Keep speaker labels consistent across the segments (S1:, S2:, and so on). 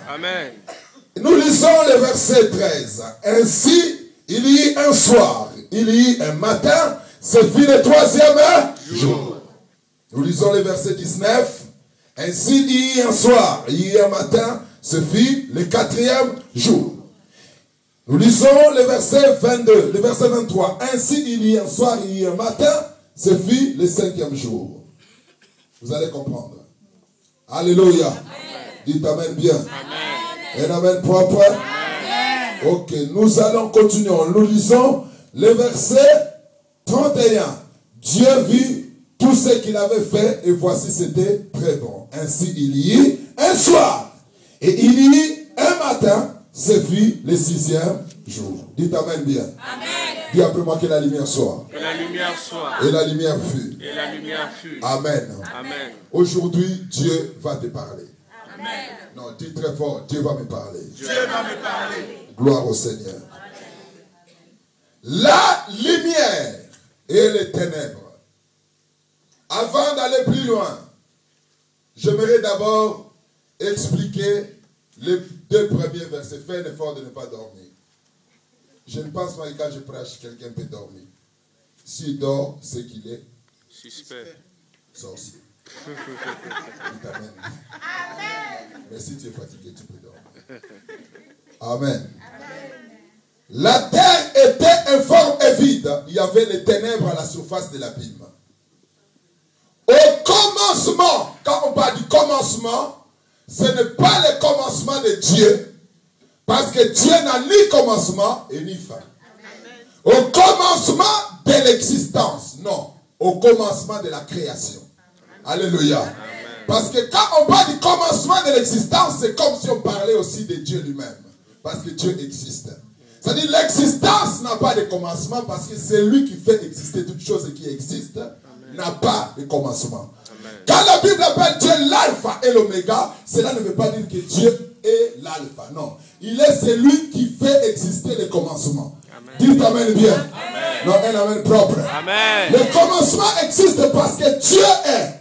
S1: Amen.
S2: Nous lisons le verset 13. Ainsi, il y eut un soir, il y eut un matin, ce fut le troisième jour. Nous lisons le verset 19. Ainsi, il y eut un soir, il y eut un matin, ce fut le quatrième jour. Nous lisons le verset 22, le verset 23. Ainsi, il y eut un soir, il y eut un matin, ce fut le cinquième jour. Vous allez comprendre. Alléluia. Amen. Dites Amen bien. Amen. Un Amen propre. Amen. Ok, nous allons continuer. Nous lisons le verset 31. Dieu vit tout ce qu'il avait fait et voici c'était très bon. Ainsi il y eut un soir et il y eut un matin, ce fut le sixième jour. Dites Amen bien. Amen. Dis après moi que la lumière soit.
S1: Que la lumière soit.
S2: Et la lumière fut.
S1: Et la lumière fut.
S2: Amen.
S1: Amen.
S2: Aujourd'hui, Dieu va te parler.
S1: Amen.
S2: Non, dis très fort, Dieu va me parler.
S1: Dieu va me parler.
S2: Gloire au Seigneur. La lumière et les ténèbres. Avant d'aller plus loin, j'aimerais d'abord expliquer les deux premiers versets. Fais l'effort de ne pas dormir. Je ne pense pas que quand je prêche, quelqu'un peut dormir. S'il dort, c'est qu'il est
S1: suspect.
S2: Sorcier. Amen. Mais si tu es fatigué, tu peux dormir. Amen. La terre était informe et vide. Il y avait les ténèbres à la surface de l'abîme. Au commencement, quand on parle du commencement, ce n'est pas le commencement de Dieu. Parce que Dieu n'a ni commencement et ni fin. Au commencement de l'existence. Non. Au commencement de la création. Alléluia. Amen. Parce que quand on parle du commencement de l'existence, c'est comme si on parlait aussi de Dieu lui-même. Parce que Dieu existe. C'est-à-dire l'existence n'a pas de commencement parce que c'est lui qui fait exister toute chose qui existe n'a pas de commencement. Amen. Quand la Bible appelle Dieu l'alpha et l'oméga, cela ne veut pas dire que Dieu est l'alpha. Non. Il est celui qui fait exister le commencement. Amen. Dites Amen bien. Amen. Non, un Amen propre. Amen. Le commencement existe parce que Dieu est.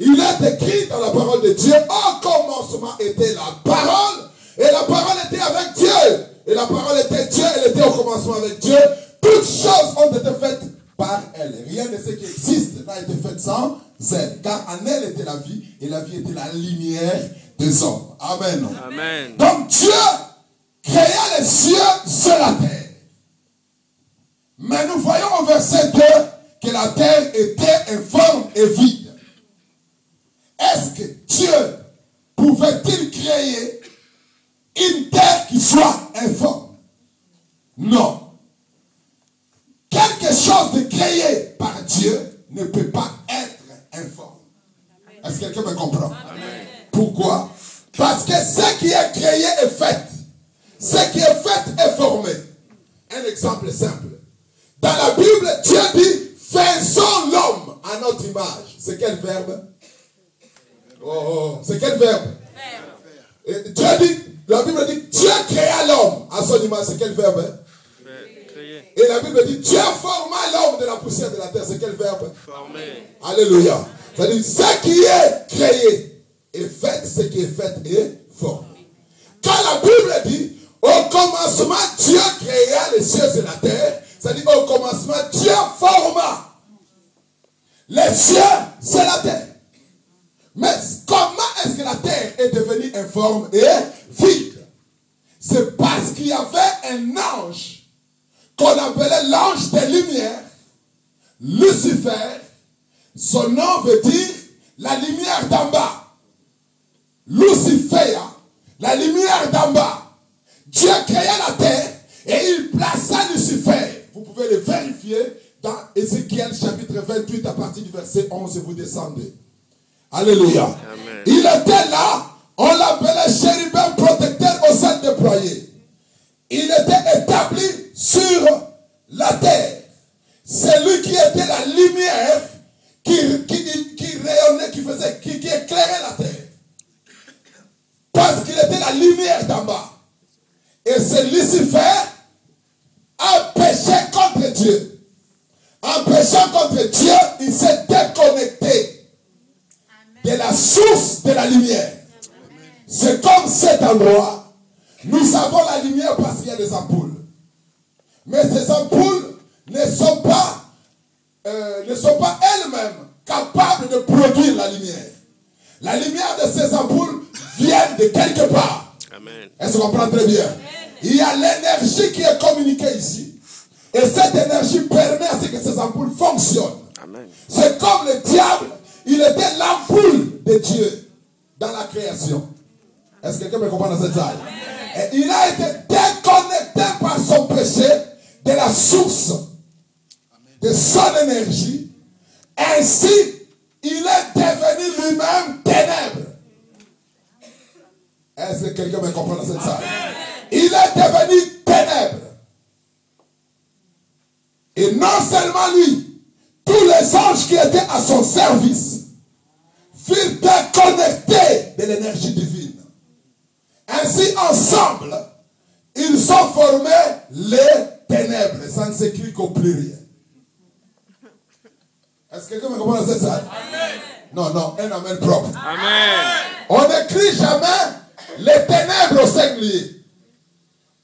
S2: Il est écrit dans la parole de Dieu, au commencement était la parole, et la parole était avec Dieu. Et la parole était Dieu, elle était au commencement avec Dieu. Toutes choses ont été faites par elle. Rien de ce qui existe n'a été fait sans elle. Car en elle était la vie, et la vie était la lumière des hommes. Amen. Amen. Donc Dieu créa les cieux sur la terre. Mais nous voyons au verset 2 que la terre était informe et vide. Est-ce que Dieu pouvait-il créer une terre qui soit informe? Non. Quelque chose de créé par Dieu ne peut pas être informe. Est-ce que quelqu'un me comprend? Amen. Pourquoi? Parce que ce qui est créé est fait. Ce qui est fait est formé. Un exemple simple. Dans la Bible, Dieu dit, faisons l'homme à notre image. C'est quel verbe? C'est quel verbe? Et Dieu dit, la Bible dit, Dieu créa l'homme à son image. C'est quel verbe? Et la Bible dit, Dieu forma l'homme de la poussière de la terre. C'est quel verbe? Former. Alléluia. C'est-à-dire, ce qui est créé est fait, ce qui est fait est formé. Quand la Bible dit, au commencement, Dieu créa les cieux et la terre, c'est-à-dire, au commencement, Dieu forma les cieux et la terre. Mais comment est-ce que la terre est devenue informe et vide? C'est parce qu'il y avait un ange qu'on appelait l'ange des lumières, Lucifer. Son nom veut dire la lumière d'en bas. Lucifer, la lumière d'en bas. Dieu créa la terre et il plaça Lucifer. Vous pouvez le vérifier dans Ézéchiel chapitre 28 à partir du verset 11 et vous descendez. Alléluia. Amen. Il était là, on l'appelait chérubin protecteur au sein déployé. Il était établi sur la terre. C'est lui qui était la lumière qui rayonnait, qui éclairait la terre. Parce qu'il était la lumière d'en bas. Et c'est Lucifer a péché contre Dieu. En péchant contre Dieu, il s'est déconnecté de la source de la lumière. C'est comme cet endroit. Nous avons la lumière parce qu'il y a des ampoules. Mais ces ampoules ne sont pas elles-mêmes capables de produire la lumière. La lumière de ces ampoules vient de quelque part. Est-ce qu'on comprend très bien? Il y a l'énergie qui est communiquée ici. Et cette énergie permet à ce que ces ampoules fonctionnent. C'est comme le diable, il était l'ampoule de Dieu dans la création. Est-ce que quelqu'un me comprend dans cette salle? Et il a été déconnecté par son péché de la source de son énergie. Ainsi, il est devenu lui-même ténèbres. Est-ce que quelqu'un me comprend dans cette salle? Il est devenu ténèbres. Et non seulement lui, tous les anges qui étaient à son service furent déconnectés de l'énergie divine. Ainsi, ensemble, ils ont formé les ténèbres. Ça ne s'écrit qu'au pluriel. Est-ce que quelqu'un me comprend dans cette salle? Non, un amen propre.
S1: Amen.
S2: On n'écrit jamais les ténèbres au singulier.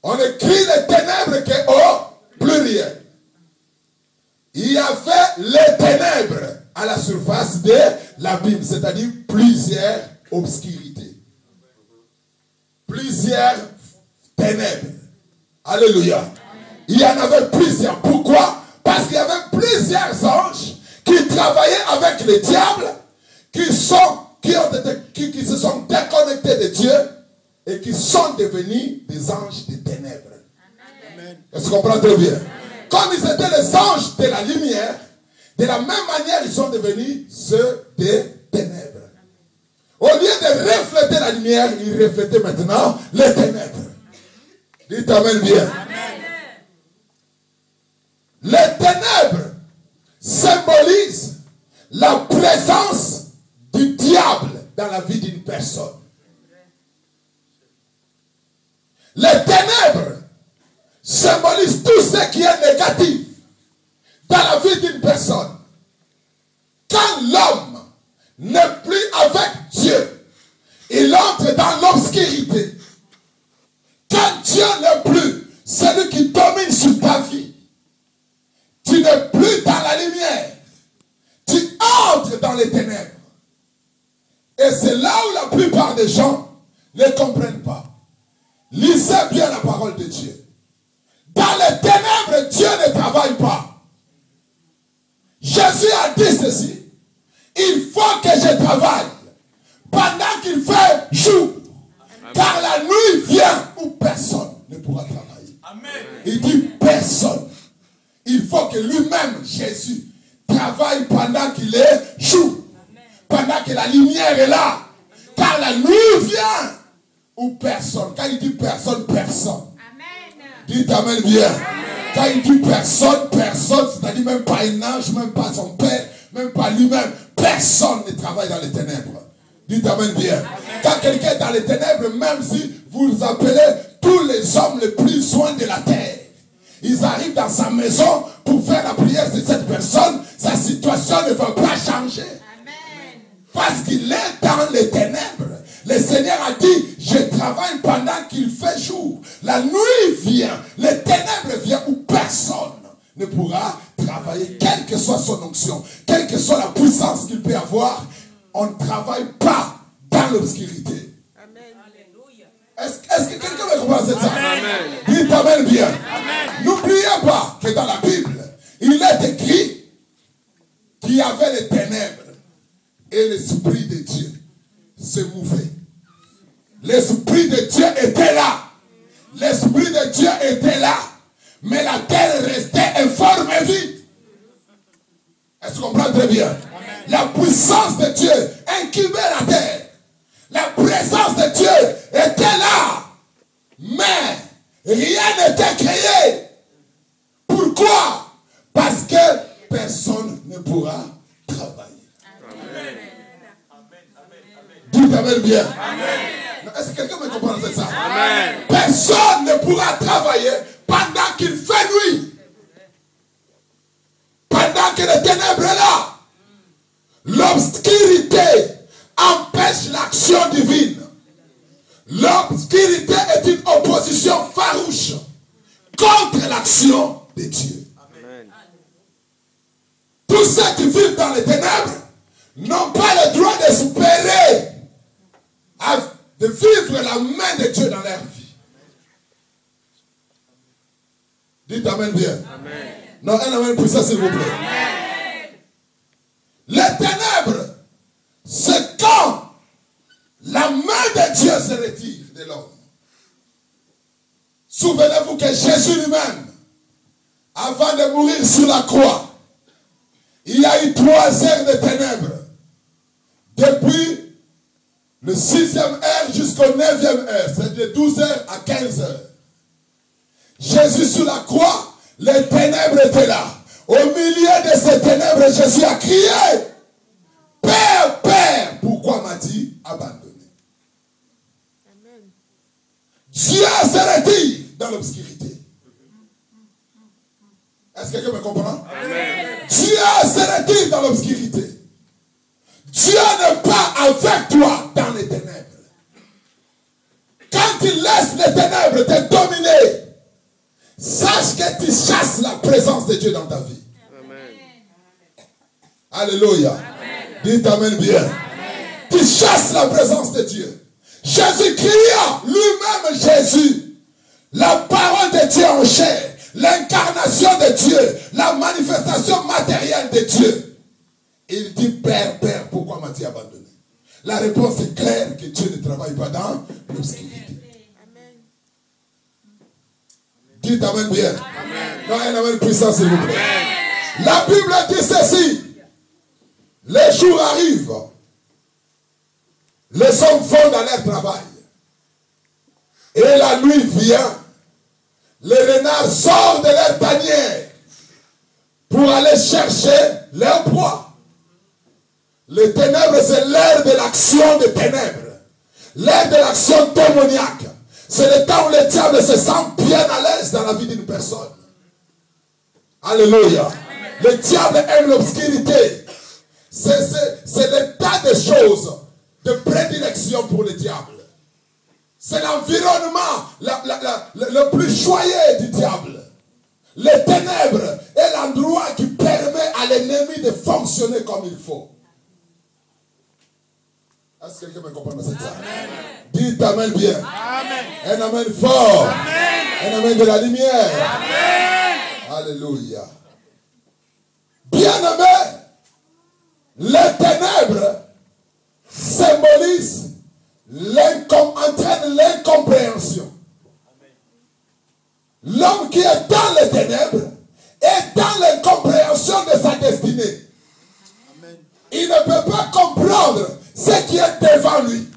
S2: On écrit les ténèbres qu'au pluriel. Il y avait les ténèbres à la surface de l'abîme, c'est-à-dire plusieurs obscurités. Plusieurs ténèbres. Alléluia. Il y en avait plusieurs. Pourquoi? Parce qu'il y avait plusieurs anges qui travaillaient avec le diable, qui se sont déconnectés de Dieu et qui sont devenus des anges des ténèbres. Est-ce qu'on comprend très bien? Comme ils étaient les anges de la lumière, de la même manière, ils sont devenus ceux des ténèbres. Au lieu de refléter la lumière, ils reflétaient maintenant les ténèbres. Dites amen bien. Amen. Les ténèbres symbolisent la présence du diable dans la vie d'une personne. Les ténèbres symbolisent tout ce qui est négatif dans la vie d'une personne. Quand l'homme n'est plus avec Dieu, il entre dans l'obscurité. Quand Dieu n'est plus celui qui domine sur ta vie, tu n'es plus dans la lumière. Tu entres dans les ténèbres. Et c'est là où la plupart des gens ne comprennent pas. Lisez bien la parole de Dieu. Dans les ténèbres, Dieu ne travaille pas. Jésus a dit ceci. Il faut que je travaille pendant qu'il fait jour. Amen. Car la nuit vient où personne ne pourra travailler. Amen. Il dit personne. Il faut que lui-même, Jésus, travaille pendant qu'il est jour. Amen. Pendant que la lumière est là. Car la nuit vient où personne. Quand il dit personne, personne. Amen. Dites amen bien. Amen. Quand il dit personne, personne, c'est-à-dire même pas un ange, même pas son père, même pas lui-même. Personne ne travaille dans les ténèbres. Dites amen bien. Amen. Quand quelqu'un est dans les ténèbres, même si vous appelez tous les hommes les plus soins de la terre, ils arrivent dans sa maison pour faire la prière de cette personne, sa situation ne va pas changer. Amen. Parce qu'il est dans les ténèbres. Le Seigneur a dit, je travaille pendant qu'il fait jour. La nuit vient, les ténèbres viennent où personne ne pourra travailler, quelle que soit son onction, quelle que soit la puissance qu'il peut avoir. On ne travaille pas dans l'obscurité. Est-ce que quelqu'un me comprend cette ça? Dites amen bien. N'oubliez pas que dans la Bible, il est écrit qu'il y avait les ténèbres et l'Esprit de Dieu se mouvait. L'Esprit de Dieu était là. L'Esprit de Dieu était là. Mais la terre restait informe et vide. Est-ce qu'on comprend très bien? Amen. La puissance de Dieu incubait la terre. La présence de Dieu était là. Mais rien n'était créé. Pourquoi? Parce que personne ne pourra travailler. Amen. Dites amen bien. Amen. Est-ce que quelqu'un me comprend dans ça? Amen. Personne ne pourra travailler pendant qu'il fait nuit. Pendant que les ténèbres est là. L'obscurité empêche l'action divine. L'obscurité est une opposition farouche contre l'action de Dieu.
S1: Amen.
S2: Tous ceux qui vivent dans les ténèbres n'ont pas le droit d'espérer de vivre la main de Dieu dans leur vie. Dites Amen bien.
S1: Amen.
S2: Non, un amen puissant s'il vous plaît. Amen. Les ténèbres, c'est quand la main de Dieu se retire de l'homme. Souvenez-vous que Jésus lui-même, avant de mourir sur la croix, il y a eu 3 heures de ténèbres. Depuis le 6e heure jusqu'au 9e heure. C'est de 12 heures à 15 heures. Jésus sur la croix, les ténèbres étaient là. Au milieu de ces ténèbres, Jésus a crié, Père, Père, pourquoi m'as-tu abandonné? Amen. Dieu se retire dans l'obscurité. Est-ce que quelqu'un me comprend? Amen. Dieu se retire dans l'obscurité. Dieu n'est pas avec toi dans les ténèbres. Quand il laisse les ténèbres te dominer, sache que tu chasses la présence de Dieu dans ta vie. Amen. Alléluia. Amen. Dites Amen bien. Amen. Tu chasses la présence de Dieu. Jésus cria, lui-même Jésus, la parole de Dieu en chair, l'incarnation de Dieu, la manifestation matérielle de Dieu. Il dit, Père, Père, pourquoi m'as-tu abandonné? La réponse est claire que Dieu ne travaille pas dans l'obscurité. Dites Amen bien. Amen. Non, un amen puissant, s'il vous plaît. Amen. La Bible dit ceci. Les jours arrivent. Les hommes vont dans leur travail. Et la nuit vient. Les renards sortent de leur tanière pour aller chercher leur proie. Les ténèbres, c'est l'ère de l'action des ténèbres. L'ère de l'action démoniaque. C'est le temps où le diable se sent bien à l'aise dans la vie d'une personne. Alléluia. Amen. Le diable aime l'obscurité. C'est l'état des choses de prédilection pour le diable. C'est l'environnement le plus joyeux du diable. Les ténèbres est l'endroit qui permet à l'ennemi de fonctionner comme il faut. Est-ce que quelqu'un me comprend dans cette salle? Dites Amen bien. Amen. Un amen fort. Amen. Un amen de la lumière. Amen. Alléluia. Bien-aimé, les ténèbres symbolisent entraînent l'incompréhension. L'homme qui est dans les ténèbres est dans l'incompréhension de sa destinée. Amen. Il ne peut pas comprendre ce qui est devant lui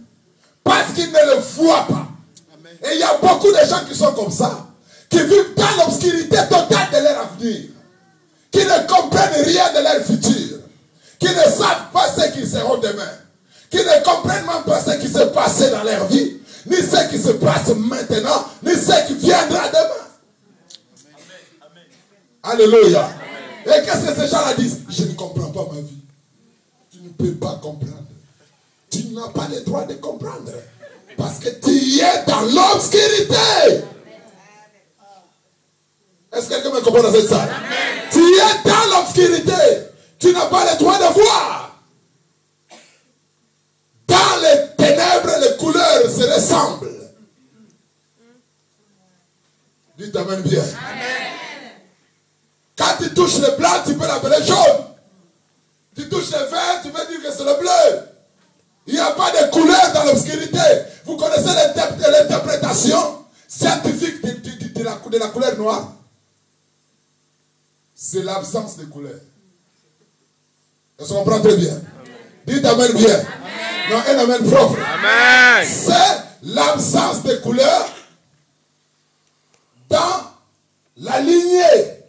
S2: parce qu'il ne le voit pas. Amen. Et il y a beaucoup de gens qui sont comme ça, qui vivent dans l'obscurité totale de leur avenir, qui ne comprennent rien de leur futur, qui ne savent pas ce qu'ils seront demain, qui ne comprennent même pas ce qui s'est passé dans leur vie, ni ce qui se passe maintenant, ni ce qui viendra demain. Amen. Alléluia. Amen. Et qu'est-ce que ces gens-là disent? Je ne comprends pas ma vie. Tu ne peux pas comprendre. Tu n'as pas le droit de comprendre. Parce que tu es dans l'obscurité. Est-ce que quelqu'un me comprend dans cette salle? Amen. Tu es dans l'obscurité. Tu n'as pas le droit de voir. Dans les ténèbres, les couleurs se ressemblent. Dites Amen bien. Amen. Quand tu touches le blanc, tu peux l'appeler jaune. Tu touches le vert, tu peux dire que c'est le bleu. Il n'y a pas de couleur dans l'obscurité. Vous connaissez l'interprétation scientifique de la couleur noire? C'est l'absence de couleur. Est-ce qu'on comprend très bien? Amen. Dites Amen bien. Amen. Non, un amen propre. Amen. C'est l'absence de couleur dans la lignée